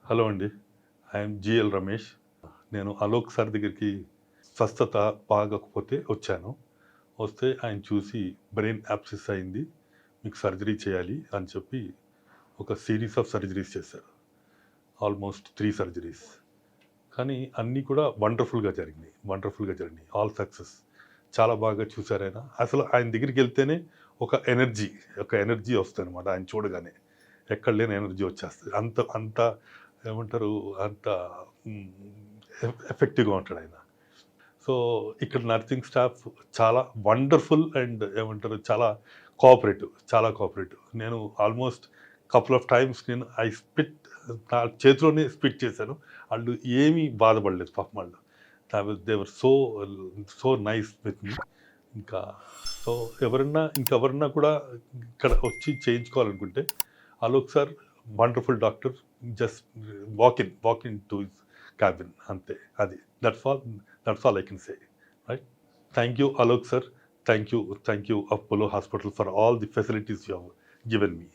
Hello అండి. I'm GL Ramesh. నేను Alok sir దగ్గరికి స్వస్థత బాగోకపోతే వచ్చాను. వస్తే ఆయన చూసి బ్రెయిన్ యాబ్సెస్ అయింది. మీకు సర్జరీ చేయాలి అని చెప్పి ఒక సీరీస్ ఆఫ్ సర్జరీస్ చేశారు. Almost 3 surgeries. కానీ అన్నీ కూడా వండర్‌ఫుల్‌గా జరిగినాయి. All success. చాలా బాగా చూసారాయన. అసలు ఆయన దగ్గరికెళ్తేనే ఒక ఎనర్జీ వస్తదనమాట ఆయన చూడగానే. ఎక్కడ లేని ఎనర్జీ వచ్చేస్తది. అంత అంత ఏమంటారు అంత హ్మ్, ఎఫెక్టివ్‌గా ఉంటాడాయన. సో, ఇక్కడ నర్సింగ్ స్టాఫ్ చాలా వండర్‌ఫుల్ అండ్ ఏమంటారు చాలా కోఆపరేటివ్. నేను ఆల్మోస్ట్ కపుల్ ఆఫ్ టైమ్స్ నేను నా చేతిలోనే స్పిట్ చేశాను. ఆళ్ళు ఏమీ బాధపడలేదు పాపం ఆళ్ళు. They were so nice with me. ఇంకా సో, ఇంకెవరన్నా కూడా ఇక్కడ వచ్చి చేయించుకోవాలనుకుంటే Alok sir wonderful doctor. Just walk in to his cabin అంతే. అది. That's all I can say. Right. Thank you Alok sir. Thank you Apollo hospital for all the facilities you have given me.